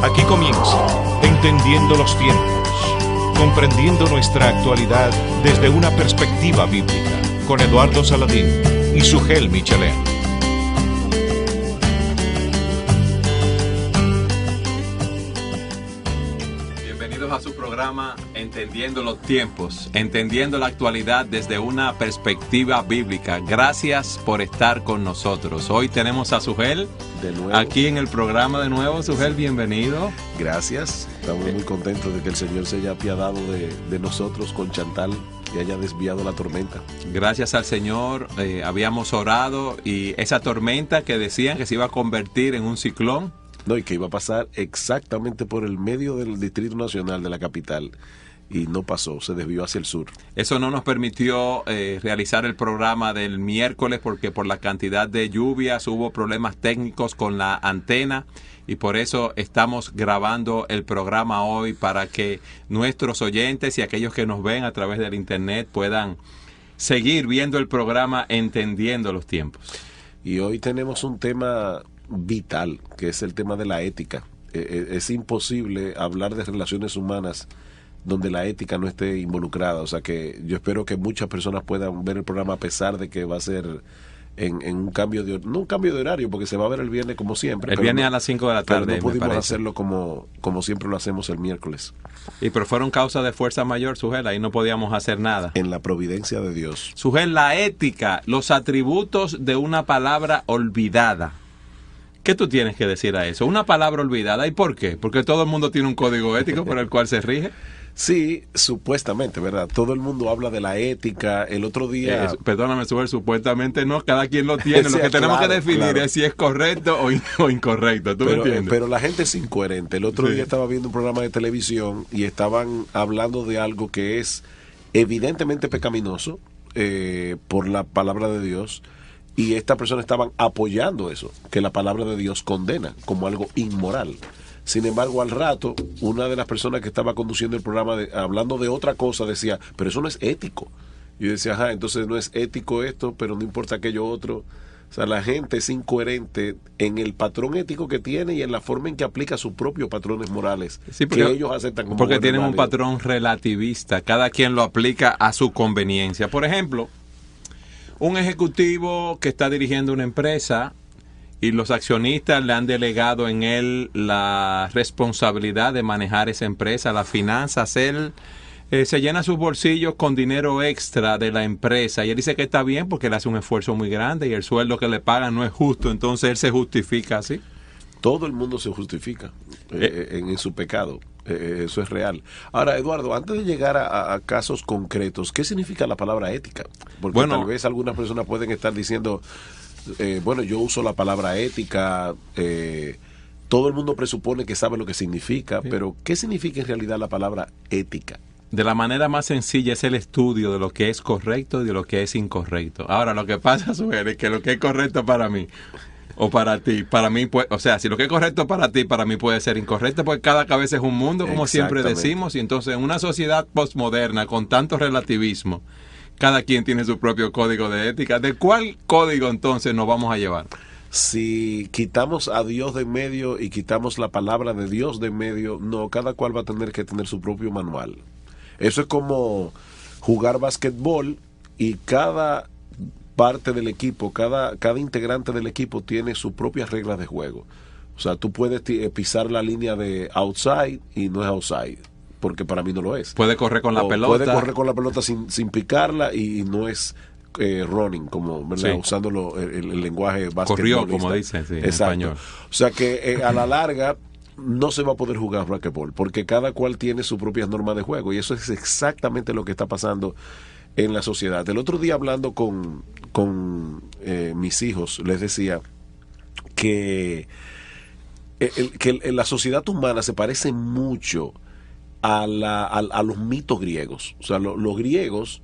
Aquí comienza Entendiendo los Tiempos, comprendiendo nuestra actualidad desde una perspectiva bíblica, con Eduardo Saladín y Sugel Michelén. Bienvenidos a su programa Entendiendo los Tiempos, entendiendo la actualidad desde una perspectiva bíblica. Gracias por estar con nosotros. Hoy tenemos a Sugel de nuevo aquí en el programa de nuevo. Sugel, bienvenido. Gracias. Estamos muy contentos de que el Señor se haya apiadado de nosotros con Chantal y haya desviado la tormenta. Gracias al Señor, habíamos orado y esa tormenta que decían que se iba a convertir en un ciclón. No, y que iba a pasar exactamente por el medio del Distrito Nacional de la capital. Y no pasó, se desvió hacia el sur. Eso no nos permitió realizar el programa del miércoles porque por la cantidad de lluvias hubo problemas técnicos con la antena y por eso estamos grabando el programa hoy para que nuestros oyentes y aquellos que nos ven a través del internet puedan seguir viendo el programa Entendiendo los Tiempos. Y hoy tenemos un tema vital, que es el tema de la ética. Es imposible hablar de relaciones humanas donde la ética no esté involucrada. O sea que yo espero que muchas personas puedan ver el programa a pesar de que va a ser en un cambio de no un cambio de horario, porque se va a ver el viernes como siempre. El viernes a las 5 de la tarde. Pero no pudimos hacerlo como siempre lo hacemos el miércoles. Pero fueron causa de fuerza mayor, Sugel, ahí no podíamos hacer nada. En la providencia de Dios. Sugel, la ética, los atributos de una palabra olvidada. ¿Qué tú tienes que decir a eso? Una palabra olvidada, ¿y por qué? Porque todo el mundo tiene un código ético por el cual se rige. Sí, supuestamente, ¿verdad? Todo el mundo habla de la ética. El otro día... perdóname, Sugel, supuestamente no, cada quien lo tiene. Lo que tenemos que definir es si es correcto o incorrecto. ¿Tú me entiendes? Pero la gente es incoherente. El otro día estaba viendo un programa de televisión y estaban hablando de algo que es evidentemente pecaminoso por la palabra de Dios. Y estas personas estaban apoyando eso, que la palabra de Dios condena como algo inmoral. Sin embargo, al rato, una de las personas que estaba conduciendo el programa, hablando de otra cosa, decía, pero eso no es ético. Y yo decía, ajá, entonces no es ético esto, pero no importa aquello otro. O sea, la gente es incoherente en el patrón ético que tiene y en la forma en que aplica sus propios patrones morales, sí, porque, que ellos aceptan como porque tienen un patrón relativista. Cada quien lo aplica a su conveniencia. Por ejemplo, un ejecutivo que está dirigiendo una empresa y los accionistas le han delegado en él la responsabilidad de manejar esa empresa, las finanzas. Él se llena sus bolsillos con dinero extra de la empresa y él dice que está bien porque él hace un esfuerzo muy grande y el sueldo que le pagan no es justo, entonces él se justifica así. Todo el mundo se justifica en su pecado. Eso es real. Ahora, Eduardo, antes de llegar a casos concretos, ¿qué significa la palabra ética? Porque tal vez algunas personas pueden estar diciendo, bueno, yo uso la palabra ética, todo el mundo presupone que sabe lo que significa, pero ¿qué significa en realidad la palabra ética? De la manera más sencilla es el estudio de lo que es correcto y de lo que es incorrecto. Ahora, lo que pasa, Sugel, es que lo que es correcto para mí o para ti, para mí, o sea, si lo que es correcto para ti, para mí puede ser incorrecto, porque cada cabeza es un mundo, como siempre decimos, y entonces en una sociedad postmoderna con tanto relativismo, cada quien tiene su propio código de ética. ¿De cuál código entonces nos vamos a llevar? Si quitamos a Dios de en medio y quitamos la palabra de Dios de en medio, no, cada cual va a tener que tener su propio manual. Eso es como jugar basquetbol y cada parte del equipo, cada integrante del equipo tiene sus propias reglas de juego. O sea, tú puedes pisar la línea de outside y no es outside, porque para mí no lo es. Puede correr con la pelota. Puede correr con la pelota sin picarla y no es running, como, ¿verdad? Sí. Usando el lenguaje basquetbolista. Corrió, como dicen, sí, en español. O sea que a la larga no se va a poder jugar basquetbol, porque cada cual tiene sus propias normas de juego, y eso es exactamente lo que está pasando en la sociedad. El otro día hablando con mis hijos, les decía que la sociedad humana se parece mucho a los mitos griegos. O sea, los griegos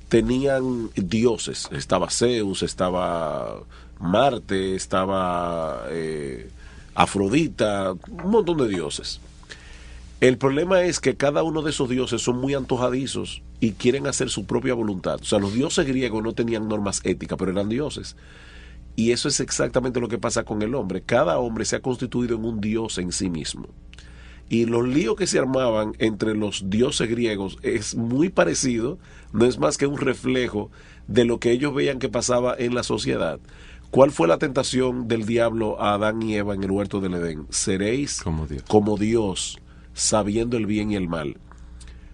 tenían dioses. Estaba Zeus, estaba Marte, estaba Afrodita, un montón de dioses. El problema es que cada uno de esos dioses son muy antojadizos y quieren hacer su propia voluntad. O sea, los dioses griegos no tenían normas éticas, pero eran dioses. Y eso es exactamente lo que pasa con el hombre. Cada hombre se ha constituido en un dios en sí mismo. Y los líos que se armaban entre los dioses griegos es muy parecido, no es más que un reflejo de lo que ellos veían que pasaba en la sociedad. ¿Cuál fue la tentación del diablo a Adán y Eva en el huerto del Edén? Seréis como Dios, sabiendo el bien y el mal.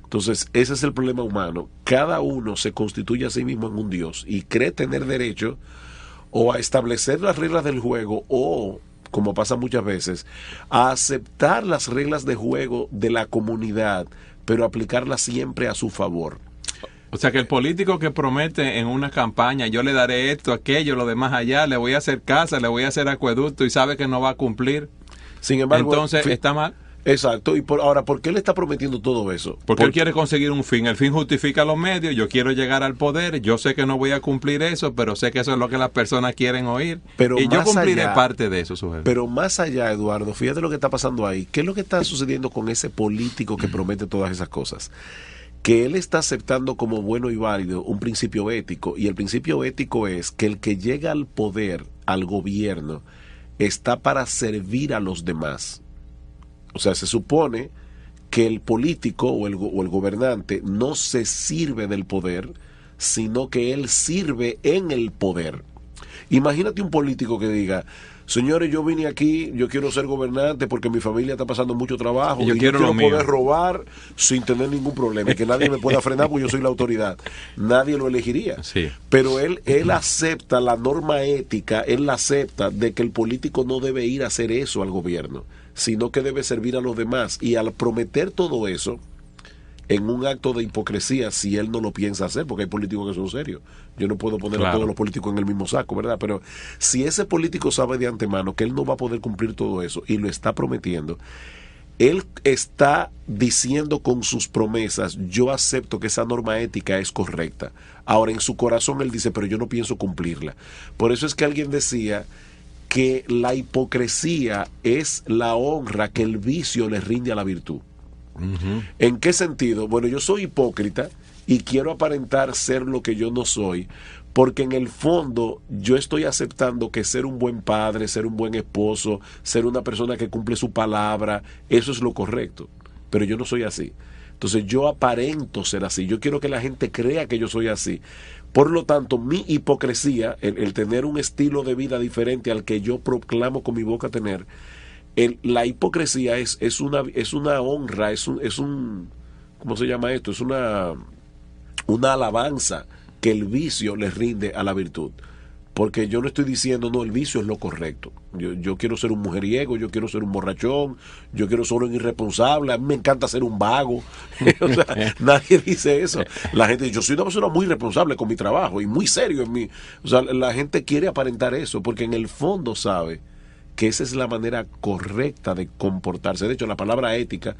Entonces, ese es el problema humano. Cada uno se constituye a sí mismo en un Dios y cree tener derecho o a establecer las reglas del juego o, como pasa muchas veces, a aceptar las reglas de juego de la comunidad, pero aplicarlas siempre a su favor. O sea que el político que promete en una campaña, yo le daré esto, aquello, lo demás allá, le voy a hacer casa, le voy a hacer acueducto y sabe que no va a cumplir. Sin embargo, entonces está mal. Exacto. Y ahora, ¿por qué le está prometiendo todo eso? Porque él quiere conseguir un fin. El fin justifica los medios. Yo quiero llegar al poder. Yo sé que no voy a cumplir eso, pero sé que eso es lo que las personas quieren oír. Pero y yo cumpliré parte de eso, Sujel. Pero más allá, Eduardo, fíjate lo que está pasando ahí. ¿Qué es lo que está sucediendo con ese político que promete todas esas cosas? Que él está aceptando como bueno y válido un principio ético. Y el principio ético es que el que llega al poder, al gobierno, está para servir a los demás. O sea, se supone que el político o el gobernante no se sirve del poder, sino que él sirve en el poder. Imagínate un político que diga, señores, yo vine aquí, yo quiero ser gobernante porque mi familia está pasando mucho trabajo y yo quiero poder robar sin tener ningún problema y que nadie me pueda frenar porque yo soy la autoridad. Nadie lo elegiría. Sí. Pero él acepta la norma ética, él la acepta de que el político no debe ir a hacer eso al gobierno, sino que debe servir a los demás. Y al prometer todo eso, en un acto de hipocresía, si él no lo piensa hacer, porque hay políticos que son serios. Yo no puedo poner a todos los políticos en el mismo saco, ¿verdad? Pero si ese político sabe de antemano que él no va a poder cumplir todo eso y lo está prometiendo, él está diciendo con sus promesas, yo acepto que esa norma ética es correcta. Ahora, en su corazón él dice, pero yo no pienso cumplirla. Por eso es que alguien decía que la hipocresía es la honra que el vicio le rinde a la virtud. Uh-huh. ¿En qué sentido? Bueno, yo soy hipócrita y quiero aparentar ser lo que yo no soy, porque en el fondo yo estoy aceptando que ser un buen padre, ser un buen esposo, ser una persona que cumple su palabra, eso es lo correcto, pero yo no soy así. Entonces yo aparento ser así, yo quiero que la gente crea que yo soy así. Por lo tanto, mi hipocresía, el tener un estilo de vida diferente al que yo proclamo con mi boca tener, la hipocresía es una honra, es un ¿cómo se llama esto? Es una alabanza que el vicio le rinde a la virtud. Porque yo no estoy diciendo, no, el vicio es lo correcto. Yo quiero ser un mujeriego, yo quiero ser un borrachón, yo quiero ser un irresponsable, a mí me encanta ser un vago. O sea, nadie dice eso. La gente dice, yo soy una persona muy responsable con mi trabajo y muy serio en mí. O sea, la gente quiere aparentar eso porque en el fondo sabe que esa es la manera correcta de comportarse. De hecho, la palabra ética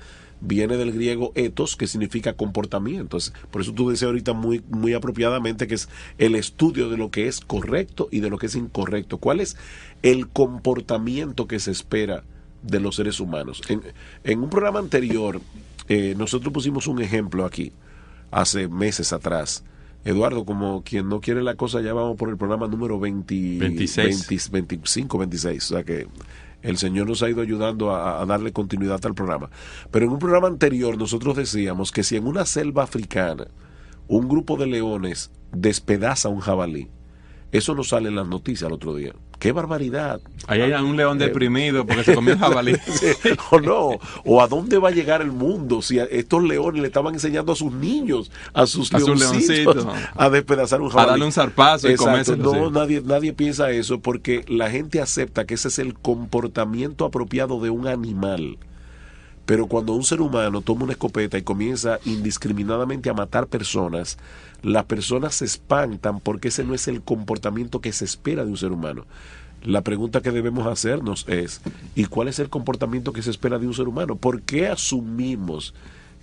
viene del griego ethos, que significa comportamiento. Por eso tú decías ahorita muy, muy apropiadamente que es el estudio de lo que es correcto y de lo que es incorrecto. ¿Cuál es el comportamiento que se espera de los seres humanos? En un programa anterior, nosotros pusimos un ejemplo aquí, hace meses atrás. Eduardo, como quien no quiere la cosa, ya vamos por el programa número 25, 26. O sea que el Señor nos ha ido ayudando a darle continuidad al programa. Pero en un programa anterior nosotros decíamos que si en una selva africana un grupo de leones despedaza a un jabalí, eso no sale en las noticias al otro día. ¡Qué barbaridad! Ahí hay un león deprimido porque se comió el jabalí. O no, o a dónde va a llegar el mundo si a estos leones le estaban enseñando a sus niños, a sus leoncitos, a despedazar un jabalí. A darle un zarpazo y comérselo. No, nadie piensa eso porque la gente acepta que ese es el comportamiento apropiado de un animal. Pero cuando un ser humano toma una escopeta y comienza indiscriminadamente a matar personas, las personas se espantan porque ese no es el comportamiento que se espera de un ser humano. La pregunta que debemos hacernos es, ¿y cuál es el comportamiento que se espera de un ser humano? ¿Por qué asumimos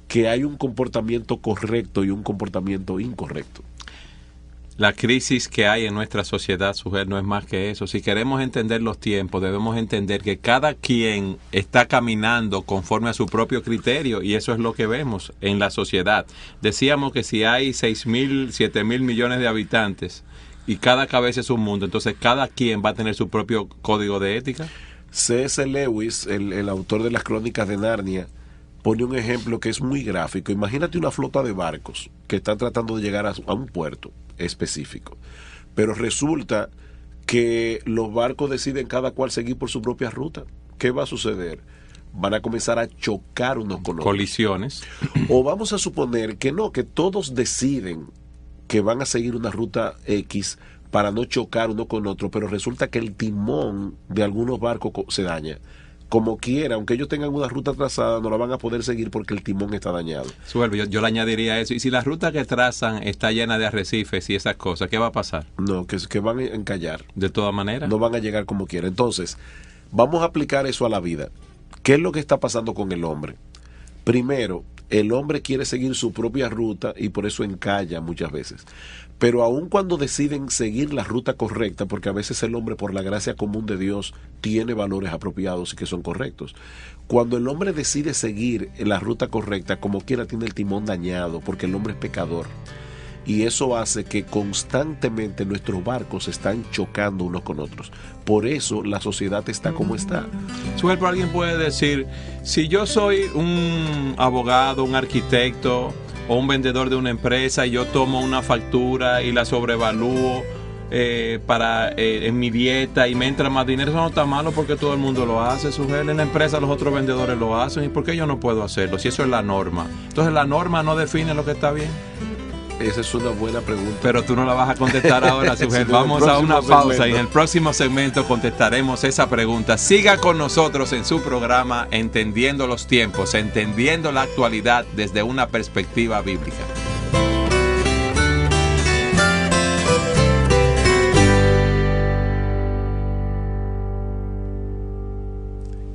que hay un comportamiento correcto y un comportamiento incorrecto? La crisis que hay en nuestra sociedad, Sujel, no es más que eso. Si queremos entender los tiempos, debemos entender que cada quien está caminando conforme a su propio criterio y eso es lo que vemos en la sociedad. Decíamos que si hay 6.000, 7.000 millones de habitantes y cada cabeza es un mundo, entonces cada quien va a tener su propio código de ética. C.S. Lewis, el autor de las Crónicas de Narnia, pone un ejemplo que es muy gráfico. Imagínate una flota de barcos que están tratando de llegar a un puerto específico, pero resulta que los barcos deciden cada cual seguir por su propia ruta. ¿Qué va a suceder? Van a comenzar a chocar unos con otros. Colisiones. O vamos a suponer que no, que todos deciden que van a seguir una ruta X para no chocar uno con otro, pero resulta que el timón de algunos barcos se daña. Como quiera, aunque ellos tengan una ruta trazada, no la van a poder seguir porque el timón está dañado. Yo le añadiría eso. Y si la ruta que trazan está llena de arrecifes y esas cosas, ¿qué va a pasar? No, que van a encallar. De todas maneras. No van a llegar como quiera. Entonces, vamos a aplicar eso a la vida. ¿Qué es lo que está pasando con el hombre? Primero, el hombre quiere seguir su propia ruta y por eso encalla muchas veces. Pero aun cuando deciden seguir la ruta correcta, porque a veces el hombre por la gracia común de Dios tiene valores apropiados y que son correctos, cuando el hombre decide seguir la ruta correcta, como quiera tiene el timón dañado, porque el hombre es pecador. Y eso hace que constantemente nuestros barcos están chocando unos con otros. Por eso la sociedad está como está. Pero alguien puede decir, si yo soy un abogado, un arquitecto o un vendedor de una empresa y yo tomo una factura y la sobrevalúo en mi dieta y me entra más dinero, eso no está malo porque todo el mundo lo hace, Sujel. En la empresa los otros vendedores lo hacen. ¿Y por qué yo no puedo hacerlo? Si eso es la norma. Entonces la norma no define lo que está bien. Esa es una buena pregunta. Pero tú no la vas a contestar ahora, Sujel. Vamos a una pausa y en el próximo segmento contestaremos esa pregunta. Siga con nosotros en su programa Entendiendo los Tiempos, entendiendo la actualidad desde una perspectiva bíblica.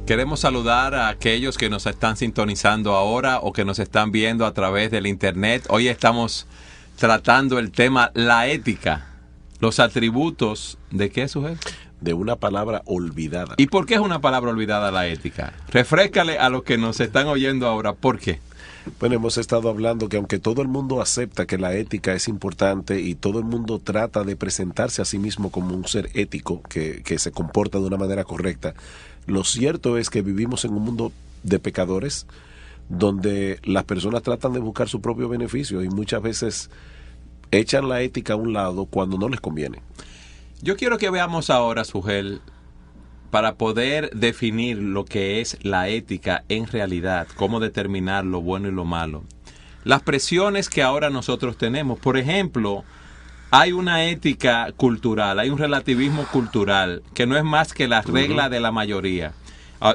Queremos saludar a aquellos que nos están sintonizando ahora o que nos están viendo a través del internet. Hoy estamos tratando el tema la ética, los atributos ¿de qué, sujeto? De una palabra olvidada. ¿Y por qué es una palabra olvidada la ética? Refréscale a los que nos están oyendo ahora, ¿por qué? Bueno, hemos estado hablando que aunque todo el mundo acepta que la ética es importante y todo el mundo trata de presentarse a sí mismo como un ser ético que se comporta de una manera correcta, lo cierto es que vivimos en un mundo de pecadores donde las personas tratan de buscar su propio beneficio y muchas veces echan la ética a un lado cuando no les conviene. Yo quiero que veamos ahora, Sujel, para poder definir lo que es la ética en realidad, cómo determinar lo bueno y lo malo. Las presiones que ahora nosotros tenemos, por ejemplo, hay una ética cultural, hay un relativismo cultural que no es más que la regla de la mayoría.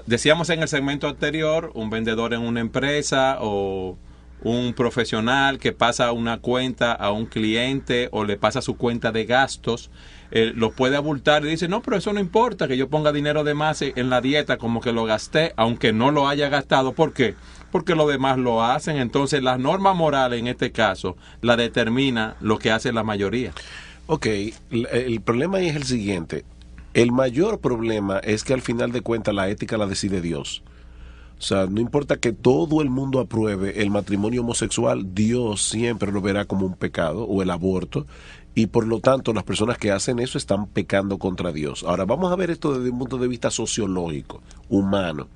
Decíamos en el segmento anterior, un vendedor en una empresa o un profesional que pasa una cuenta a un cliente o le pasa su cuenta de gastos, lo puede abultar y dice, no, pero eso no importa, que yo ponga dinero de más en la dieta como que lo gasté, aunque no lo haya gastado. ¿Por qué? Porque los demás lo hacen. Entonces la norma moral en este caso la determina lo que hace la mayoría. Ok, el problema ahí es el siguiente. El mayor problema es que al final de cuentas la ética la decide Dios. O sea, no importa que todo el mundo apruebe el matrimonio homosexual, Dios siempre lo verá como un pecado, o el aborto, y por lo tanto las personas que hacen eso están pecando contra Dios. Ahora vamos a ver esto desde un punto de vista sociológico, humano.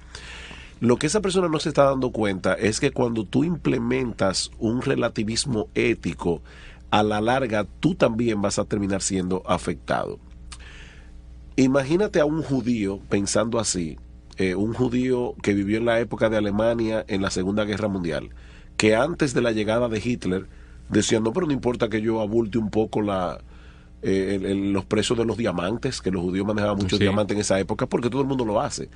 Lo que esa persona no se está dando cuenta es que cuando tú implementas un relativismo ético, a la larga tú también vas a terminar siendo afectado. Imagínate a un judío pensando así, un judío que vivió en la época de Alemania en la Segunda Guerra Mundial, que antes de la llegada de Hitler decía, no, pero no importa que yo abulte un poco los precios de los diamantes, que los judíos manejaban muchos diamantes en esa época, porque todo el mundo lo hace.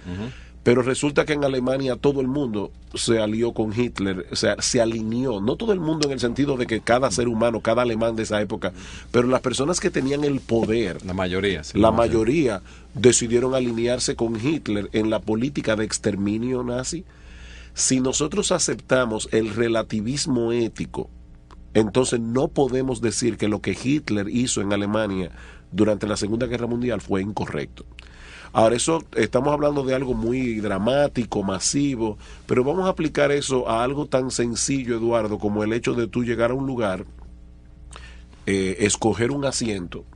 Pero resulta que en Alemania todo el mundo se alió con Hitler, o sea, se alineó, no todo el mundo en el sentido de que cada ser humano, cada alemán de esa época, pero las personas que tenían el poder, la mayoría decidieron alinearse con Hitler en la política de exterminio nazi. Si nosotros aceptamos el relativismo ético, entonces no podemos decir que lo que Hitler hizo en Alemania durante la Segunda Guerra Mundial fue incorrecto. Ahora, eso estamos hablando de algo muy dramático, masivo, pero vamos a aplicar eso a algo tan sencillo, Eduardo, como el hecho de tú llegar a un lugar, escoger un asiento,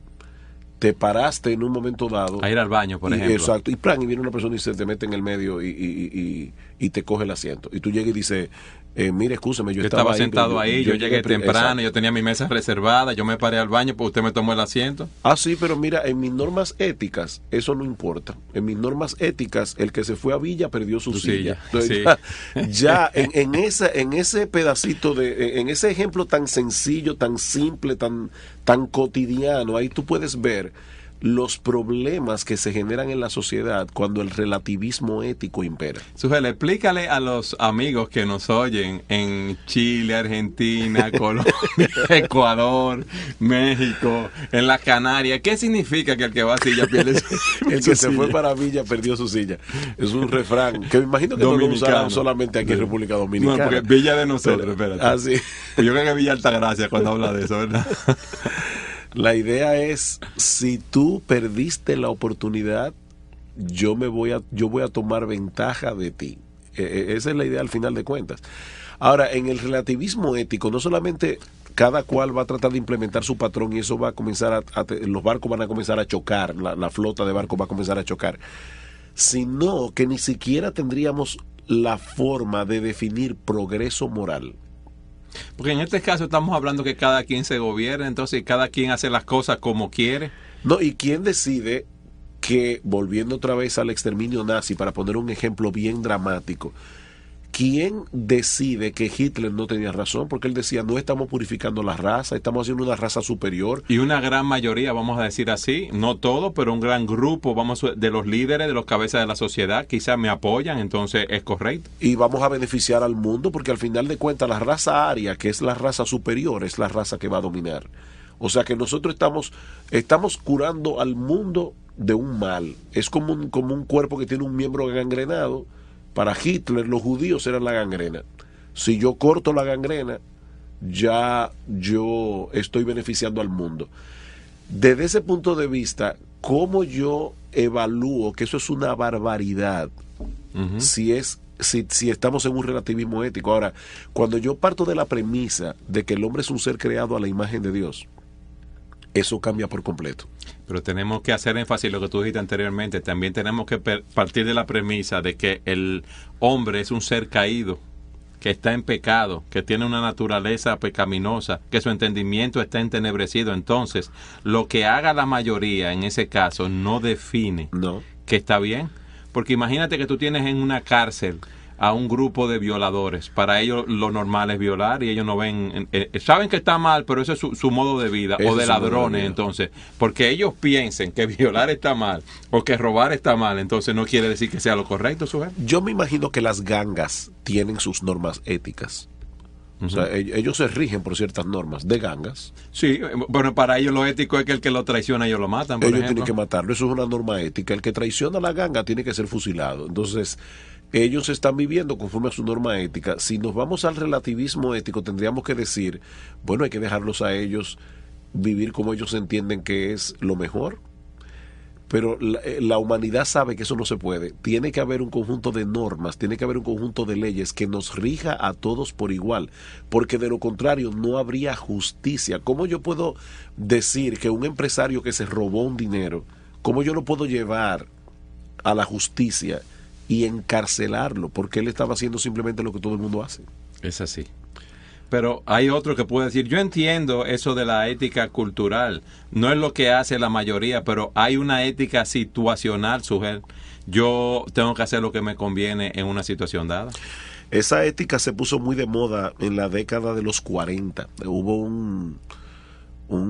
te paraste en un momento dado A ir al baño, por ejemplo. exacto, y plan, y viene una persona y se te mete en el medio y te coge el asiento, y tú llegas y dices, mire, excúseme, yo estaba sentado ahí, yo llegué temprano, exacto. yo tenía mi mesa reservada, yo me paré al baño, pues usted me tomó el asiento. Ah, sí, pero mira, en mis normas éticas eso no importa. En mis normas éticas, el que se fue a Villa perdió su silla. Entonces, sí. ya en ese pedacito en ese ejemplo tan sencillo, tan simple, tan cotidiano, ahí tú puedes ver los problemas que se generan en la sociedad cuando el relativismo ético impera. Sujel, explícale a los amigos que nos oyen en Chile, Argentina, Colombia, Ecuador, México, en las Canarias, ¿qué significa que el que va a silla pierde su El que se fue para Villa perdió su silla. Es un refrán que me imagino que no lo usarán solamente aquí en República Dominicana. No, porque Villa de nosotros, espérate. Ah, sí. Yo creo que Villa Altagracia cuando habla de eso, ¿verdad? La idea es, si tú perdiste la oportunidad, yo voy a tomar ventaja de ti. Esa es la idea al final de cuentas. Ahora, en el relativismo ético, no solamente cada cual va a tratar de implementar su patrón y eso va a comenzar los barcos van a comenzar a chocar, la flota de barcos va a comenzar a chocar, sino que ni siquiera tendríamos la forma de definir progreso moral. Porque en este caso estamos hablando que cada quien se gobierna, entonces cada quien hace las cosas como quiere. No, ¿y quién decide que, volviendo otra vez al exterminio nazi, para poner un ejemplo bien dramático, quién decide que Hitler no tenía razón? Porque él decía, no estamos purificando la raza, estamos haciendo una raza superior. Y una gran mayoría, vamos a decir así, no todo, pero un gran grupo, de los líderes, de los cabezas de la sociedad, quizás me apoyan, entonces es correcto. Y vamos a beneficiar al mundo, porque al final de cuentas la raza aria, que es la raza superior, es la raza que va a dominar. O sea que nosotros estamos curando al mundo de un mal. Es como un cuerpo que tiene un miembro gangrenado. Para Hitler, los judíos eran la gangrena. Si yo corto la gangrena, ya yo estoy beneficiando al mundo. Desde ese punto de vista, ¿cómo yo evalúo que eso es una barbaridad? Uh-huh. Si estamos en un relativismo ético. Ahora, cuando yo parto de la premisa de que el hombre es un ser creado a la imagen de Dios, eso cambia por completo. Pero tenemos que hacer énfasis en lo que tú dijiste anteriormente. También tenemos que partir de la premisa de que el hombre es un ser caído, que está en pecado, que tiene una naturaleza pecaminosa, que su entendimiento está entenebrecido. Entonces, lo que haga la mayoría en ese caso no define que está bien. Porque imagínate que tú tienes en una cárcel a un grupo de violadores. Para ellos lo normal es violar y ellos no ven, saben que está mal, pero ese es su modo de vida. O de ladrones, entonces, porque ellos piensen que violar está mal o que robar está mal, entonces no quiere decir que sea lo correcto, Sujel. Yo me imagino que las gangas tienen sus normas éticas. O sea, ellos se rigen por ciertas normas de gangas. Sí, bueno, para ellos lo ético es que el que lo traiciona ellos lo matan, por ejemplo. Tienen que matarlo, eso es una norma ética. El que traiciona a la ganga tiene que ser fusilado. Entonces, ellos están viviendo conforme a su norma ética. Si nos vamos al relativismo ético, tendríamos que decir, bueno, hay que dejarlos a ellos vivir como ellos entienden que es lo mejor. Pero la humanidad sabe que eso no se puede. Tiene que haber un conjunto de normas, tiene que haber un conjunto de leyes que nos rija a todos por igual, porque de lo contrario no habría justicia. ¿Cómo yo puedo decir que un empresario que se robó un dinero, cómo yo lo puedo llevar a la justicia y encarcelarlo? Porque él estaba haciendo simplemente lo que todo el mundo hace. Es así. Pero hay otro que puede decir, yo entiendo eso de la ética cultural, no es lo que hace la mayoría, pero hay una ética situacional, Sujel. Yo tengo que hacer lo que me conviene en una situación dada. Esa ética se puso muy de moda en la década de los 40. Hubo un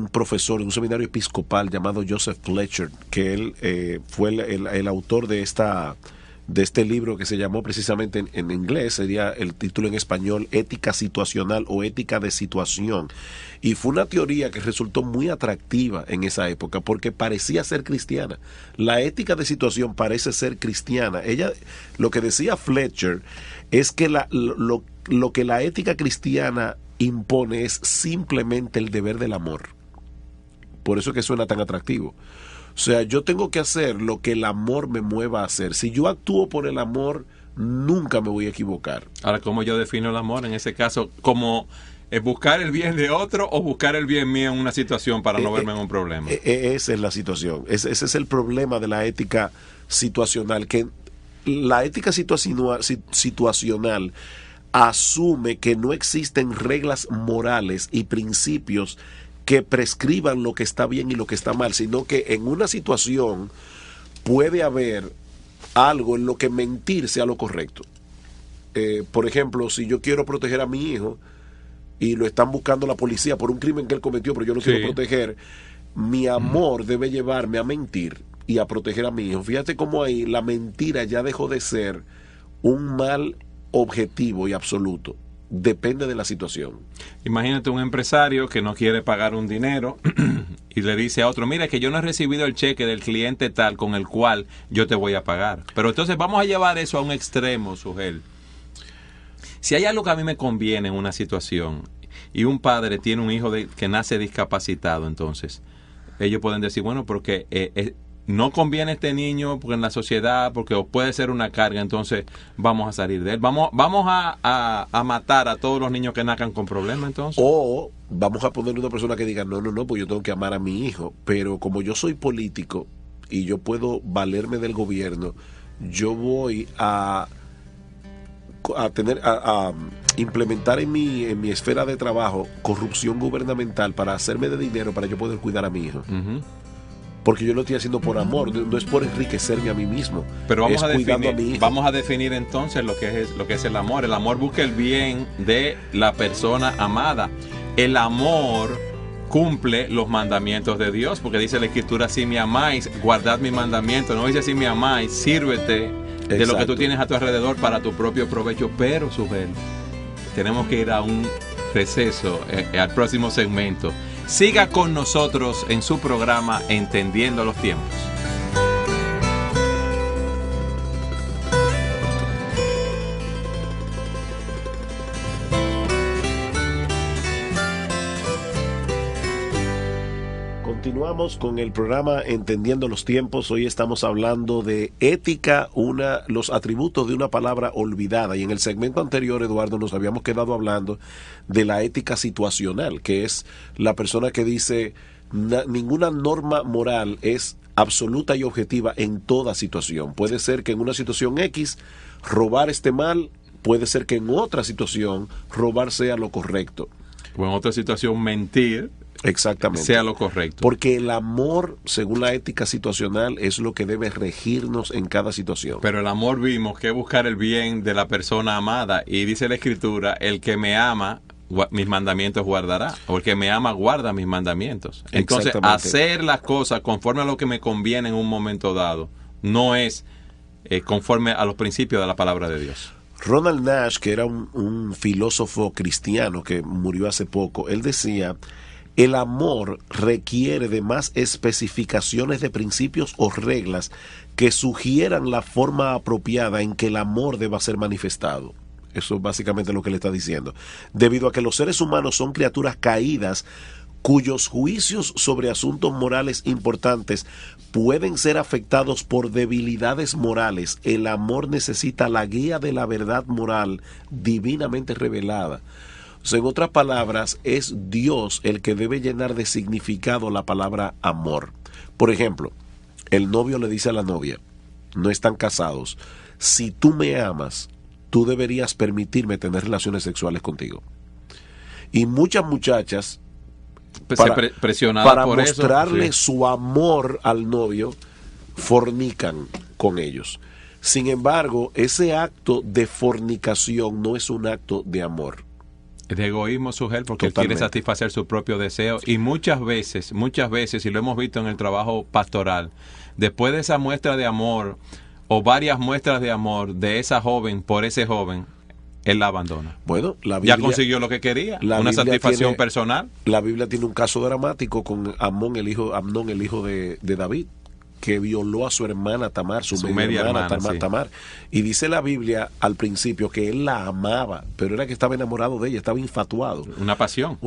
profesor en un seminario episcopal llamado Joseph Fletcher, que él fue el autor de este libro que se llamó precisamente en inglés, sería el título en español, Ética Situacional o Ética de Situación. Y fue una teoría que resultó muy atractiva en esa época porque parecía ser cristiana. La ética de situación parece ser cristiana. Lo que decía Fletcher es que lo que la ética cristiana impone es simplemente el deber del amor. Por eso es que suena tan atractivo. O sea, yo tengo que hacer lo que el amor me mueva a hacer. Si yo actúo por el amor, nunca me voy a equivocar. Ahora, ¿cómo yo defino el amor? En ese caso, como buscar el bien de otro o buscar el bien mío en una situación para no verme en un problema. Esa es la situación. Ese es el problema de la ética situacional, que la ética situacional asume que no existen reglas morales y principios que prescriban lo que está bien y lo que está mal, sino que en una situación puede haber algo en lo que mentir sea lo correcto. Por ejemplo, si yo quiero proteger a mi hijo y lo están buscando la policía por un crimen que él cometió, pero yo lo quiero proteger, mi amor debe llevarme a mentir y a proteger a mi hijo. Fíjate cómo ahí la mentira ya dejó de ser un mal objetivo y absoluto. Depende de la situación. Imagínate un empresario que no quiere pagar un dinero y le dice a otro, mira que yo no he recibido el cheque del cliente tal con el cual yo te voy a pagar. Pero entonces vamos a llevar eso a un extremo, Sugel. Si hay algo que a mí me conviene en una situación y un padre tiene un hijo que nace discapacitado, entonces ellos pueden decir, bueno, porque no conviene este niño porque en la sociedad, porque puede ser una carga, entonces vamos a salir de él. Vamos a matar a todos los niños que nazcan con problemas, entonces. O vamos a poner una persona que diga, no, pues yo tengo que amar a mi hijo, pero como yo soy político y yo puedo valerme del gobierno, yo voy a implementar en mi esfera de trabajo corrupción gubernamental para hacerme de dinero para yo poder cuidar a mi hijo. Porque yo lo estoy haciendo por amor, no es por enriquecerme a mí mismo. Pero vamos a definir entonces lo que es el amor. El amor busca el bien de la persona amada. El amor cumple los mandamientos de Dios, porque dice la Escritura, si me amáis, guardad mis mandamientos. No dice si me amáis, sírvete de lo que tú tienes a tu alrededor para tu propio provecho. Pero, Sugel, tenemos que ir a un receso, al próximo segmento. Siga con nosotros en su programa Entendiendo los Tiempos. Continuamos con el programa Entendiendo los Tiempos. Hoy estamos hablando de ética, los atributos de una palabra olvidada. Y en el segmento anterior, Eduardo, nos habíamos quedado hablando de la ética situacional, que es la persona que dice ninguna norma moral es absoluta y objetiva en toda situación. Puede ser que en una situación X robar esté mal, puede ser que en otra situación robar sea lo correcto. O en otra situación mentir exactamente sea lo correcto. Porque el amor, según la ética situacional, es lo que debe regirnos en cada situación. Pero el amor vimos que es buscar el bien de la persona amada. Y dice la Escritura, el que me ama, mis mandamientos guardará. O el que me ama, guarda mis mandamientos. Entonces, hacer las cosas conforme a lo que me conviene en un momento dado, no es conforme a los principios de la palabra de Dios. Ronald Nash, que era un filósofo cristiano que murió hace poco, él decía: el amor requiere de más especificaciones de principios o reglas que sugieran la forma apropiada en que el amor deba ser manifestado. Eso es básicamente lo que le está diciendo. Debido a que los seres humanos son criaturas caídas, cuyos juicios sobre asuntos morales importantes pueden ser afectados por debilidades morales, el amor necesita la guía de la verdad moral divinamente revelada. O sea, en otras palabras, es Dios el que debe llenar de significado la palabra amor. Por ejemplo, el novio le dice a la novia, no están casados, si tú me amas, tú deberías permitirme tener relaciones sexuales contigo. Y muchas muchachas, para por mostrarle eso, sí, su amor al novio, fornican con ellos. Sin embargo, ese acto de fornicación no es un acto de amor. De egoísmo, Sugel, porque Totalmente. él quiere satisfacer su propio deseo. Y muchas veces, y lo hemos visto en el trabajo pastoral, después de esa muestra de amor o varias muestras de amor de esa joven por ese joven, él la abandona. Bueno, la Biblia, ya consiguió lo que quería, la una Biblia satisfacción personal. La Biblia tiene un caso dramático con Amnón, el hijo de David, que violó a su hermana Tamar, su media hermana Tamar. Y dice la Biblia al principio que él la amaba, pero era que estaba enamorado de ella, estaba infatuado. Una pasión.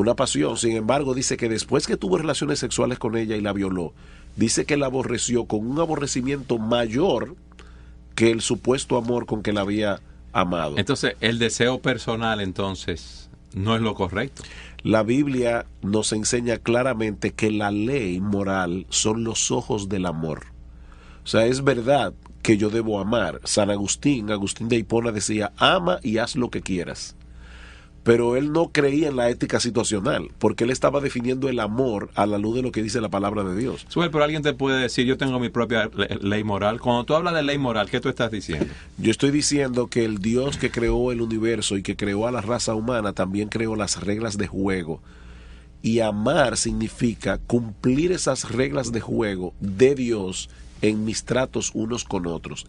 Sin embargo, dice que después que tuvo relaciones sexuales con ella y la violó, dice que la aborreció con un aborrecimiento mayor que el supuesto amor con que la había amado. Entonces, el deseo personal, entonces, no es lo correcto. La Biblia nos enseña claramente que la ley moral son los ojos del amor. O sea, es verdad que yo debo amar. San Agustín de Hipona decía, ama y haz lo que quieras. Pero él no creía en la ética situacional, porque él estaba definiendo el amor a la luz de lo que dice la palabra de Dios. Suel, pero alguien te puede decir, yo tengo mi propia ley moral. Cuando tú hablas de ley moral, ¿qué tú estás diciendo? Yo estoy diciendo que el Dios que creó el universo y que creó a la raza humana también creó las reglas de juego. Y amar significa cumplir esas reglas de juego de Dios en mis tratos unos con otros.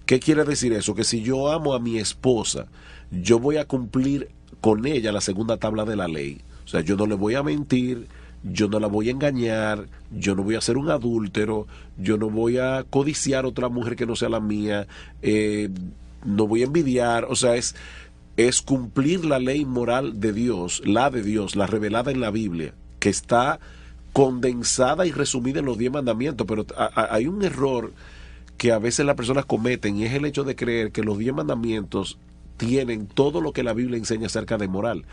¿Qué quiere decir eso? Que si yo amo a mi esposa, yo voy a cumplir con ella la segunda tabla de la ley. O sea, yo no le voy a mentir, yo no la voy a engañar, yo no voy a ser un adúltero, yo no voy a codiciar otra mujer que no sea la mía, no voy a envidiar. O sea, es cumplir la ley moral de Dios, la revelada en la Biblia, que está condensada y resumida en los 10 mandamientos. Pero hay un error que a veces las personas cometen, y es el hecho de creer que los 10 mandamientos tienen todo lo que la Biblia enseña acerca de moral.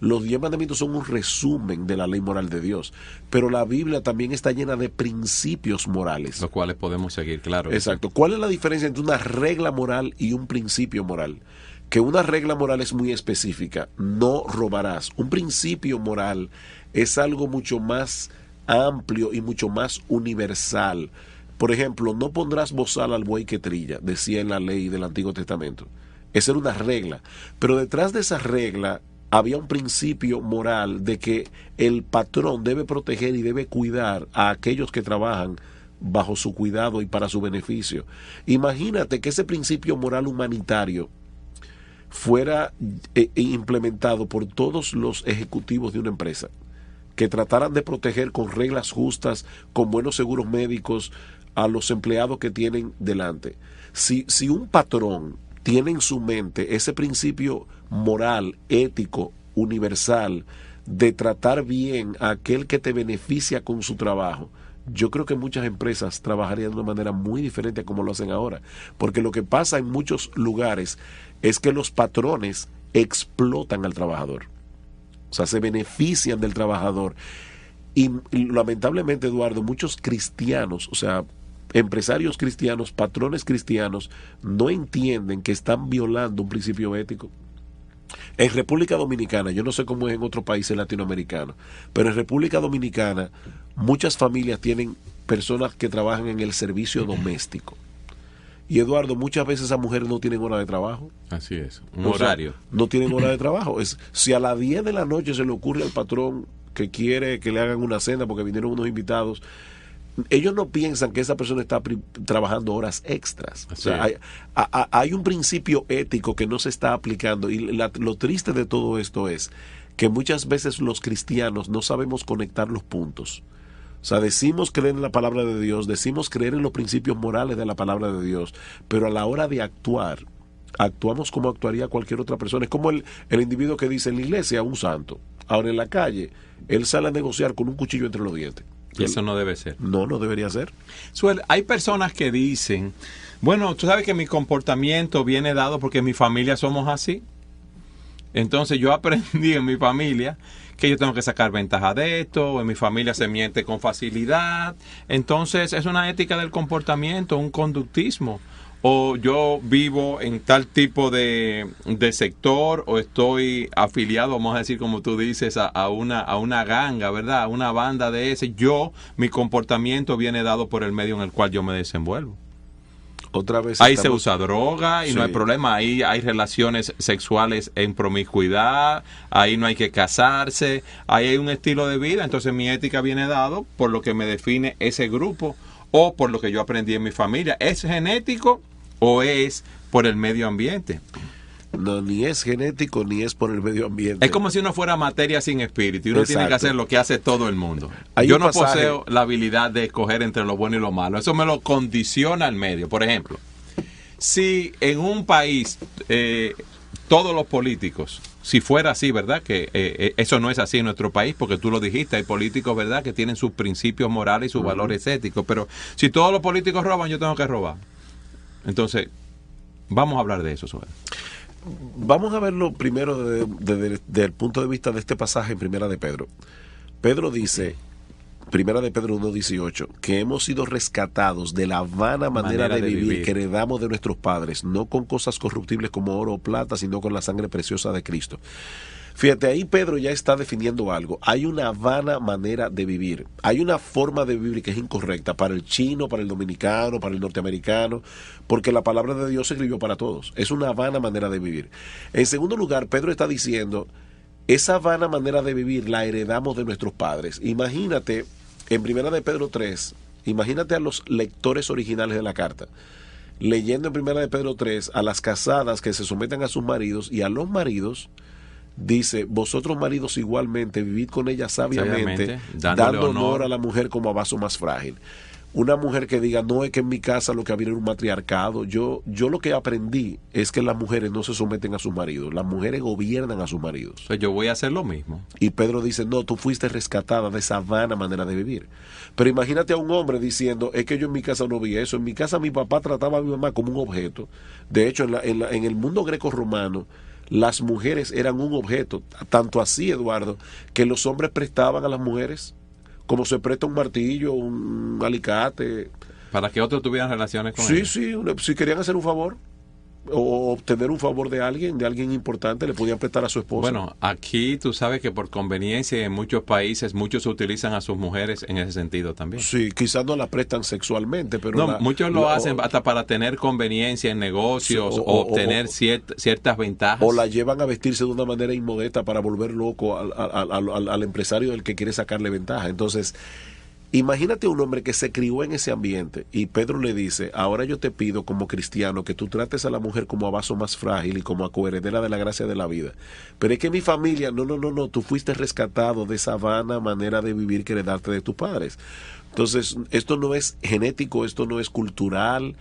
Los 10 mandamientos son un resumen de la ley moral de Dios, pero la Biblia también está llena de principios morales, los cuales podemos seguir, claro. Exacto. ¿Cuál es la diferencia entre una regla moral y un principio moral? Que una regla moral es muy específica, no robarás. Un principio moral es algo mucho más amplio y mucho más universal. Por ejemplo, no pondrás bozal al buey que trilla, decía en la ley del Antiguo Testamento. Esa era una regla, pero detrás de esa regla había un principio moral de que el patrón debe proteger y debe cuidar a aquellos que trabajan bajo su cuidado y para su beneficio. Imagínate que ese principio moral humanitario fuera implementado por todos los ejecutivos de una empresa, que trataran de proteger con reglas justas, con buenos seguros médicos a los empleados que tienen delante. Si un patrón tiene en su mente ese principio moral, ético, universal, de tratar bien a aquel que te beneficia con su trabajo, yo creo que muchas empresas trabajarían de una manera muy diferente a como lo hacen ahora. Porque lo que pasa en muchos lugares es que los patrones explotan al trabajador. O sea, se benefician del trabajador. Y lamentablemente, Eduardo, muchos cristianos, o sea, empresarios cristianos, patrones cristianos, no entienden que están violando un principio ético. En República Dominicana, yo no sé cómo es en otros países latinoamericanos, pero en República Dominicana muchas familias tienen personas que trabajan en el servicio doméstico. Y Eduardo, muchas veces esas mujeres no tienen hora de trabajo. Así es, un horario. No tienen hora de trabajo. Si a las 10 de la noche se le ocurre al patrón que quiere que le hagan una cena porque vinieron unos invitados, ellos no piensan que esa persona está trabajando horas extras. O sea, hay un principio ético que no se está aplicando, y lo triste de todo esto es que muchas veces los cristianos no sabemos conectar los puntos. O sea, decimos creer en la palabra de Dios, decimos creer en los principios morales de la palabra de Dios, pero a la hora de actuar, actuamos como actuaría cualquier otra persona. Es como el individuo que dice en la iglesia, un santo. Ahora en la calle, él sale a negociar con un cuchillo entre los dientes. Y eso no debe ser. No debería ser. Suel, hay personas que dicen, bueno, tú sabes que mi comportamiento viene dado porque en mi familia somos así. Entonces yo aprendí en mi familia que yo tengo que sacar ventaja de esto, en mi familia se miente con facilidad. Entonces es una ética del comportamiento, un conductismo. O yo vivo en tal tipo de sector, o estoy afiliado, vamos a decir como tú dices, a una ganga, ¿verdad? A una banda de ese. Mi comportamiento viene dado por el medio en el cual yo me desenvuelvo. Otra vez ahí se usa droga y sí, no hay problema. Ahí hay relaciones sexuales en promiscuidad, ahí no hay que casarse, ahí hay un estilo de vida. Entonces mi ética viene dado por lo que me define ese grupo o por lo que yo aprendí en mi familia. ¿Es genético o es por el medio ambiente? No, ni es genético ni es por el medio ambiente. Es como si uno fuera materia sin espíritu y uno Exacto. tiene que hacer lo que hace todo el mundo. Hay Yo un no pasaje... poseo la habilidad de escoger entre lo bueno y lo malo. Eso me lo condiciona el medio. Por ejemplo, si en un país todos los políticos, si fuera así, ¿verdad? Que eso no es así en nuestro país, porque tú lo dijiste, hay políticos, ¿verdad? Que tienen sus principios morales y sus valores éticos. Pero si todos los políticos roban, yo tengo que robar. Entonces, vamos a hablar de eso, Sober. Vamos a verlo primero desde el punto de vista de este pasaje en Primera de Pedro. Pedro dice, Primera de Pedro 1:18, que hemos sido rescatados de la vana manera de vivir que heredamos de nuestros padres, no con cosas corruptibles como oro o plata, sino con la sangre preciosa de Cristo. Fíjate, ahí Pedro ya está definiendo algo. Hay una vana manera de vivir. Hay una forma de vivir que es incorrecta para el chino, para el dominicano, para el norteamericano, porque la palabra de Dios se escribió para todos. Es una vana manera de vivir. En segundo lugar, Pedro está diciendo, esa vana manera de vivir la heredamos de nuestros padres. Imagínate, en Primera de Pedro 3, imagínate a los lectores originales de la carta, leyendo en Primera de Pedro 3 a las casadas que se someten a sus maridos y a los maridos. Dice, vosotros maridos igualmente, vivid con ella sabiamente dando honor a la mujer como a vaso más frágil. Una mujer que diga, no, es que en mi casa lo que había era un matriarcado. Yo lo que aprendí es que las mujeres no se someten a sus maridos, las mujeres gobiernan a sus maridos. Pues yo voy a hacer lo mismo. Y Pedro dice, no, tú fuiste rescatada de esa vana manera de vivir. Pero imagínate a un hombre diciendo, es que yo en mi casa no vi eso, en mi casa mi papá trataba a mi mamá como un objeto. De hecho, en el mundo greco-romano, las mujeres eran un objeto, tanto así, Eduardo, que los hombres prestaban a las mujeres, como se presta un martillo, un alicate. Para que otros tuvieran relaciones con ellos. Sí, si querían hacer un favor o obtener un favor de alguien importante, le podían prestar a su esposa. Bueno, aquí tú sabes que por conveniencia en muchos países muchos utilizan a sus mujeres en ese sentido también. Sí, quizás no la prestan sexualmente, pero... No, muchos lo hacen hasta para tener conveniencia en negocios o obtener ciertas ventajas. O la llevan a vestirse de una manera inmodesta para volver loco al empresario del que quiere sacarle ventaja. Entonces, imagínate un hombre que se crió en ese ambiente y Pedro le dice, ahora yo te pido como cristiano que tú trates a la mujer como a vaso más frágil y como a coheredera de la gracia de la vida. Pero es que mi familia, no, tú fuiste rescatado de esa vana manera de vivir que heredaste de tus padres. Entonces, esto no es genético, esto no es cultural,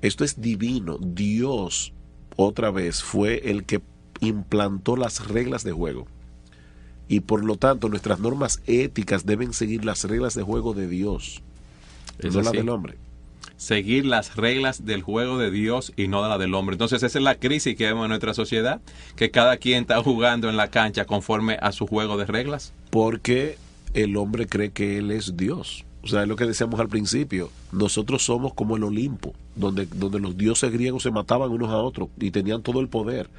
esto es divino. Dios, otra vez, fue el que implantó las reglas de juego. Y por lo tanto, nuestras normas éticas deben seguir las reglas de juego de Dios, no las del hombre. Seguir las reglas del juego de Dios y no la del hombre. Entonces, esa es la crisis que vemos en nuestra sociedad, que cada quien está jugando en la cancha conforme a su juego de reglas. Porque el hombre cree que él es Dios. O sea, es lo que decíamos al principio. Nosotros somos como el Olimpo, donde los dioses griegos se mataban unos a otros y tenían todo el poder.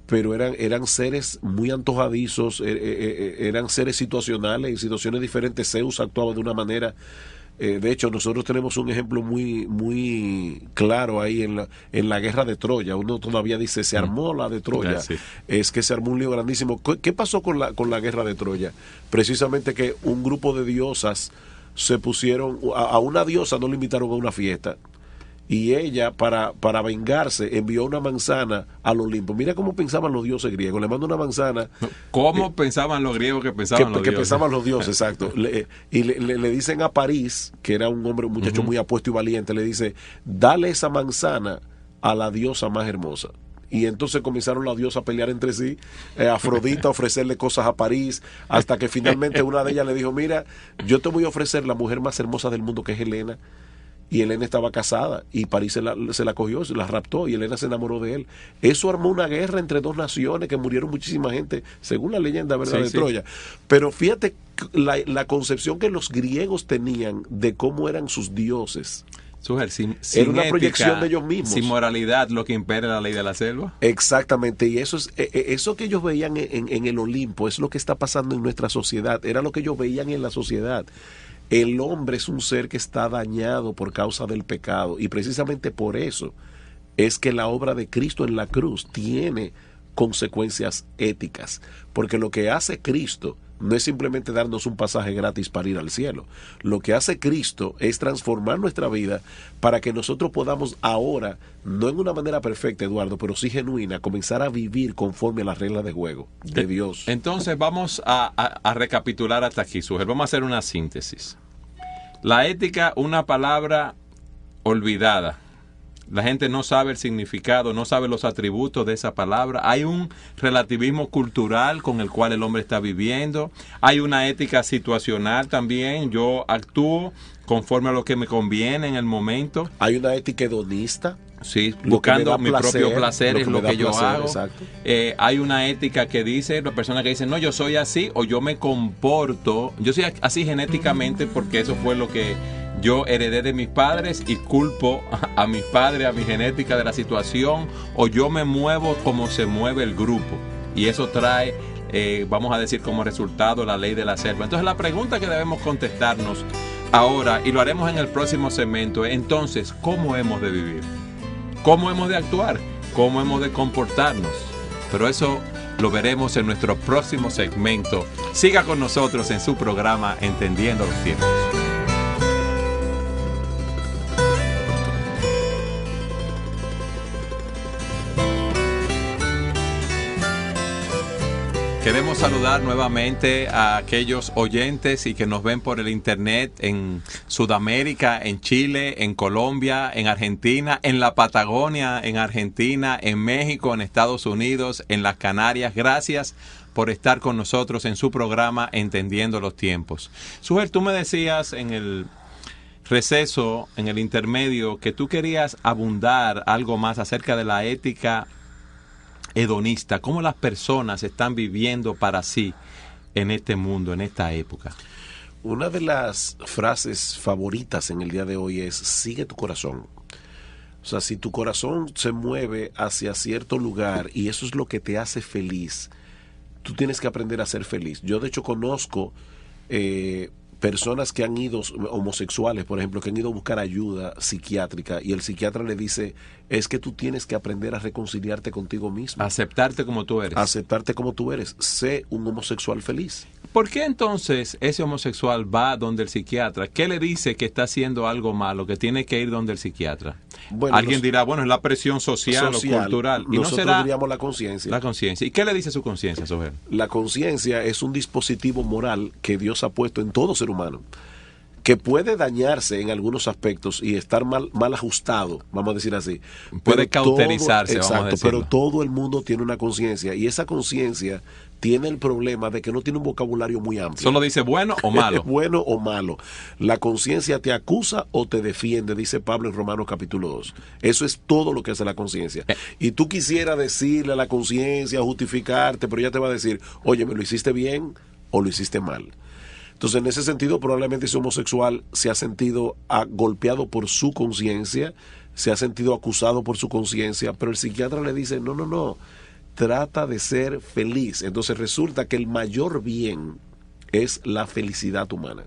Pero eran seres muy antojadizos, eran seres situacionales, en situaciones diferentes. Zeus actuaba de una manera. De hecho, nosotros tenemos un ejemplo muy claro ahí en la guerra de Troya. Uno todavía dice, se armó la de Troya. Sí. Es que se armó un lío grandísimo. ¿Qué pasó con la guerra de Troya? Precisamente que un grupo de diosas se pusieron, a una diosa no le invitaron a una fiesta. Y ella, para vengarse, envió una manzana al Olimpo. Mira cómo pensaban los dioses griegos. Le manda una manzana. ¿Cómo pensaban los griegos que pensaban los dioses? Que pensaban los dioses, exacto. Le dicen a París, que era un muchacho muy apuesto y valiente, le dice, dale esa manzana a la diosa más hermosa. Y entonces comenzaron las diosas a pelear entre sí, Afrodita a ofrecerle cosas a París, hasta que finalmente una de ellas le dijo, mira, yo te voy a ofrecer la mujer más hermosa del mundo, que es Helena. Y Helena estaba casada y París se la cogió, se la raptó y Helena se enamoró de él. Eso armó una guerra entre dos naciones que murieron muchísima gente, según la leyenda, ¿verdad?, de Troya. Pero fíjate la concepción que los griegos tenían de cómo eran sus dioses. Sin era una ética, proyección de ellos mismos. Sin moralidad, lo que impera la ley de la selva. Exactamente, y eso que ellos veían en el Olimpo es lo que está pasando en nuestra sociedad. Era lo que ellos veían en la sociedad. El hombre es un ser que está dañado por causa del pecado y precisamente por eso es que la obra de Cristo en la cruz tiene consecuencias éticas, porque lo que hace Cristo no es simplemente darnos un pasaje gratis para ir al cielo. Lo que hace Cristo es transformar nuestra vida para que nosotros podamos ahora, no en una manera perfecta, Eduardo, pero sí genuina, comenzar a vivir conforme a las reglas de juego de Dios. Entonces vamos a recapitular hasta aquí, Sujel. Vamos a hacer una síntesis. La ética, una palabra olvidada. La gente no sabe el significado, no sabe los atributos de esa palabra. Hay un relativismo cultural con el cual el hombre está viviendo. Hay una ética situacional también. Yo actúo conforme a lo que me conviene en el momento. Hay una ética hedonista. Sí, Lo buscando que me da mi placer, propio placer es me lo da que yo placer, hago. exacto. Hay una ética que dice, la persona que dice, no, yo soy así o yo me comporto, yo soy así genéticamente porque eso fue lo que yo heredé de mis padres y culpo a mis padres, a mi genética de la situación, o yo me muevo como se mueve el grupo. Y eso trae, vamos a decir, como resultado la ley de la selva. Entonces la pregunta que debemos contestarnos ahora, y lo haremos en el próximo segmento, es entonces, ¿cómo hemos de vivir? ¿Cómo hemos de actuar? ¿Cómo hemos de comportarnos? Pero eso lo veremos en nuestro próximo segmento. Siga con nosotros en su programa Entendiendo los Tiempos. Queremos saludar nuevamente a aquellos oyentes y que nos ven por el internet en Sudamérica, en Chile, en Colombia, en Argentina, en la Patagonia, en Argentina, en México, en Estados Unidos, en las Canarias. Gracias por estar con nosotros en su programa Entendiendo los Tiempos. Sujel, tú me decías en el receso, en el intermedio, que tú querías abundar algo más acerca de la ética hedonista, cómo las personas están viviendo para sí en este mundo, en esta época. Una de las frases favoritas en el día de hoy es sigue tu corazón. O sea, si tu corazón se mueve hacia cierto lugar y eso es lo que te hace feliz, tú tienes que aprender a ser feliz. Yo de hecho conozco personas que han ido, homosexuales por ejemplo, que han ido a buscar ayuda psiquiátrica y el psiquiatra le dice, es que tú tienes que aprender a reconciliarte contigo mismo. Aceptarte como tú eres. Aceptarte como tú eres. Sé un homosexual feliz. ¿Por qué entonces ese homosexual va donde el psiquiatra? ¿Qué le dice que está haciendo algo malo, que tiene que ir donde el psiquiatra? Bueno, alguien dirá, bueno, es la presión social o cultural. Y nosotros diríamos la conciencia. La conciencia. ¿Y qué le dice su conciencia, Sober? La conciencia es un dispositivo moral que Dios ha puesto en todo ser humano, que puede dañarse en algunos aspectos y estar mal ajustado, vamos a decir así. Puede cauterizarse, exacto, vamos a decirlo. pero todo el mundo tiene una conciencia y esa conciencia tiene el problema de que no tiene un vocabulario muy amplio. Solo dice bueno o malo. Bueno o malo. La conciencia te acusa o te defiende, dice Pablo en Romanos capítulo 2. Eso es todo lo que hace la conciencia. Y tú quisieras decirle a la conciencia, justificarte, pero ella te va a decir, oye, ¿me lo hiciste bien o lo hiciste mal? Entonces, en ese sentido, probablemente ese homosexual se ha sentido golpeado por su conciencia, se ha sentido acusado por su conciencia, pero el psiquiatra le dice, no, trata de ser feliz. Entonces resulta que el mayor bien es la felicidad humana.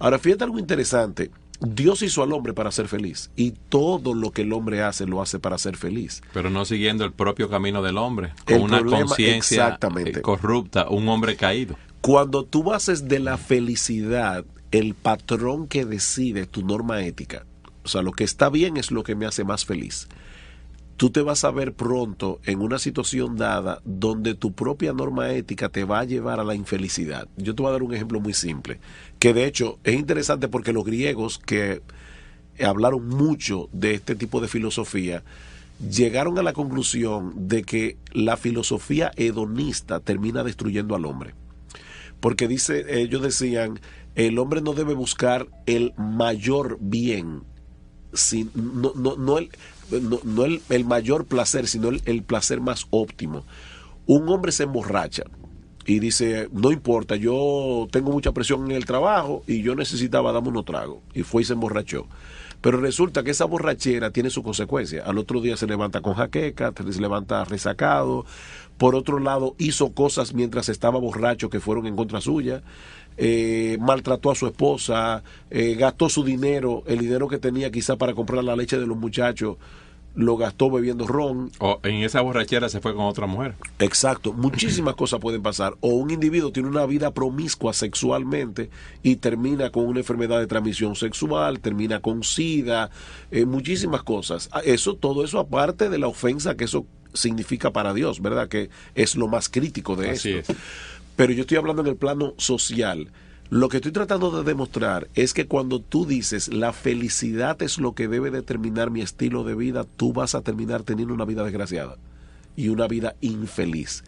Ahora, fíjate algo interesante. Dios hizo al hombre para ser feliz y todo lo que el hombre hace lo hace para ser feliz. Pero no siguiendo el propio camino del hombre, con una conciencia corrupta, un hombre caído. Cuando tú haces de la felicidad el patrón que decide tu norma ética, o sea, lo que está bien es lo que me hace más feliz, tú te vas a ver pronto en una situación dada donde tu propia norma ética te va a llevar a la infelicidad. Yo te voy a dar un ejemplo muy simple, que de hecho es interesante porque los griegos que hablaron mucho de este tipo de filosofía llegaron a la conclusión de que la filosofía hedonista termina destruyendo al hombre. Porque ellos decían, el hombre no debe buscar el mayor bien, no el mayor placer, sino el placer más óptimo. Un hombre se emborracha y dice, no importa, yo tengo mucha presión en el trabajo y yo necesitaba darme unos tragos. Y fue y se emborrachó. Pero resulta que esa borrachera tiene su consecuencia. Al otro día se levanta con jaqueca, se levanta resacado. Por otro lado, hizo cosas mientras estaba borracho que fueron en contra suya. Maltrató a su esposa, gastó su dinero, el dinero que tenía quizá para comprar la leche de los muchachos, lo gastó bebiendo ron. O en esa borrachera se fue con otra mujer. Exacto, muchísimas cosas pueden pasar. O un individuo tiene una vida promiscua sexualmente y termina con una enfermedad de transmisión sexual, termina con SIDA, muchísimas cosas. Todo eso aparte de la ofensa que eso significa para Dios, ¿verdad? Que es lo más crítico de Así esto. es. Pero yo estoy hablando en el plano social. Lo que estoy tratando de demostrar es que cuando tú dices la felicidad es lo que debe determinar mi estilo de vida, tú vas a terminar teniendo una vida desgraciada y una vida infeliz.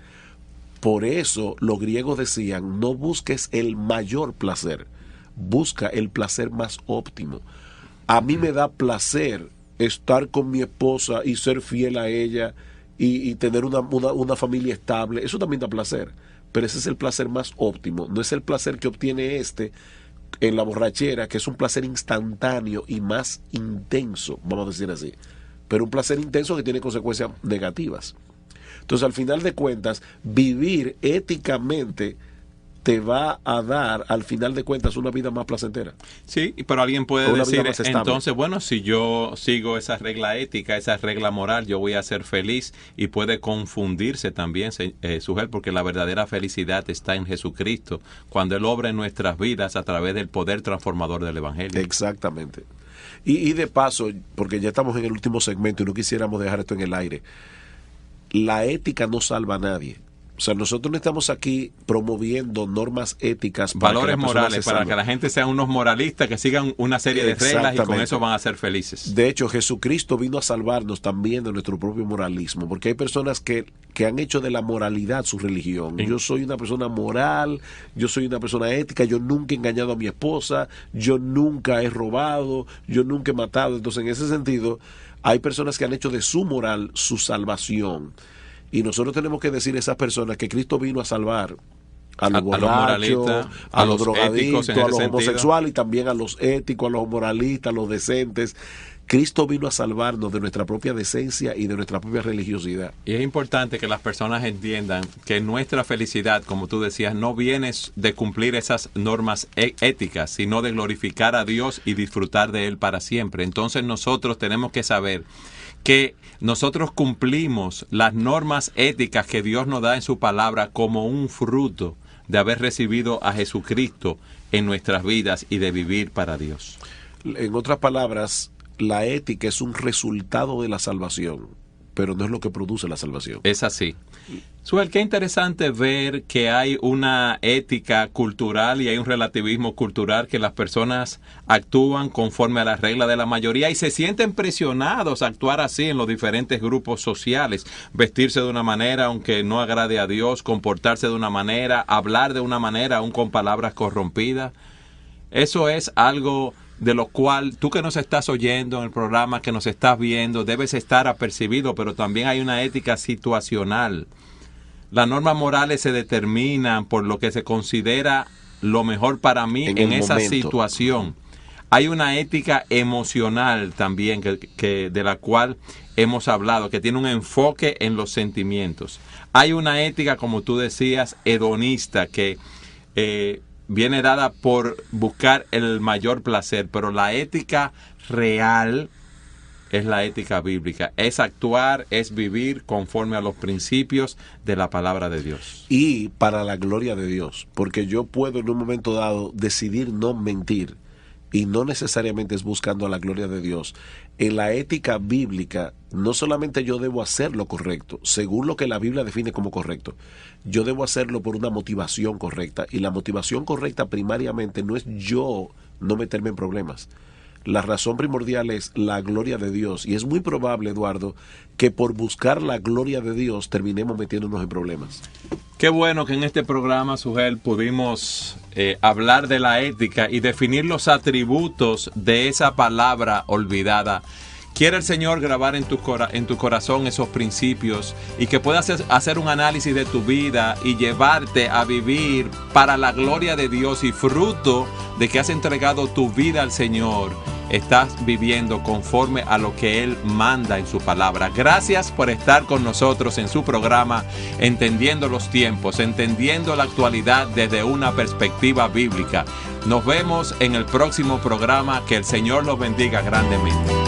Por eso los griegos decían, no busques el mayor placer, busca el placer más óptimo. A mí me da placer estar con mi esposa y ser fiel a ella y tener una familia estable, eso también da placer, pero ese es el placer más óptimo, no es el placer que obtiene en la borrachera, que es un placer instantáneo y más intenso, vamos a decir así, pero un placer intenso que tiene consecuencias negativas. Entonces, al final de cuentas, vivir éticamente te va a dar, al final de cuentas, una vida más placentera. Sí, pero alguien puede una decir, vida más estable. entonces, bueno, si yo sigo esa regla ética, esa regla moral, yo voy a ser feliz, y puede confundirse también, Sujel, porque la verdadera felicidad está en Jesucristo, cuando Él obra en nuestras vidas a través del poder transformador del Evangelio. Exactamente. Y de paso, porque ya estamos en el último segmento y no quisiéramos dejar esto en el aire, la ética no salva a nadie. O sea, nosotros no estamos aquí promoviendo normas éticas, valores morales, para que la gente sean unos moralistas que sigan una serie de reglas y con eso van a ser felices. De hecho, Jesucristo vino a salvarnos también de nuestro propio moralismo, porque hay personas que han hecho de la moralidad su religión. Yo soy una persona moral, yo soy una persona ética, yo nunca he engañado a mi esposa, yo nunca he robado, yo nunca he matado. Entonces, en ese sentido, hay personas que han hecho de su moral su salvación. Y nosotros tenemos que decir a esas personas que Cristo vino a salvar a los borrachos, a los drogadictos, a los homosexuales y también a los éticos, a los moralistas, a los decentes. Cristo vino a salvarnos de nuestra propia decencia y de nuestra propia religiosidad. Y es importante que las personas entiendan que nuestra felicidad, como tú decías, no viene de cumplir esas normas éticas, sino de glorificar a Dios y disfrutar de Él para siempre. Entonces nosotros tenemos que saber que nosotros cumplimos las normas éticas que Dios nos da en su palabra como un fruto de haber recibido a Jesucristo en nuestras vidas y de vivir para Dios. En otras palabras, la ética es un resultado de la salvación, pero no es lo que produce la salvación. Es así. Suel, qué interesante ver que hay una ética cultural y hay un relativismo cultural, que las personas actúan conforme a las reglas de la mayoría y se sienten presionados a actuar así en los diferentes grupos sociales, vestirse de una manera aunque no agrade a Dios, comportarse de una manera, hablar de una manera aún con palabras corrompidas. Eso es algo de lo cual tú que nos estás oyendo en el programa, que nos estás viendo, debes estar apercibido, pero también hay una ética situacional. Las normas morales se determinan por lo que se considera lo mejor para mí en esa situación. Hay una ética emocional también que de la cual hemos hablado, que tiene un enfoque en los sentimientos. Hay una ética, como tú decías, hedonista, que viene dada por buscar el mayor placer, pero la ética real es la ética bíblica. Es actuar, es vivir conforme a los principios de la palabra de Dios. Y para la gloria de Dios, porque yo puedo en un momento dado decidir no mentir, y no necesariamente es buscando a la gloria de Dios. En la ética bíblica, no solamente yo debo hacer lo correcto, según lo que la Biblia define como correcto, yo debo hacerlo por una motivación correcta, y la motivación correcta primariamente no es yo no meterme en problemas. La razón primordial es la gloria de Dios, y es muy probable, Eduardo, que por buscar la gloria de Dios terminemos metiéndonos en problemas. Qué bueno que en este programa, Sujel, pudimos hablar de la ética y definir los atributos de esa palabra olvidada. Quiere el Señor grabar en tu corazón esos principios y que puedas hacer un análisis de tu vida y llevarte a vivir para la gloria de Dios, y fruto de que has entregado tu vida al Señor, estás viviendo conforme a lo que Él manda en su palabra. Gracias por estar con nosotros en su programa Entendiendo los Tiempos, entendiendo la actualidad desde una perspectiva bíblica. Nos vemos en el próximo programa. Que el Señor los bendiga grandemente.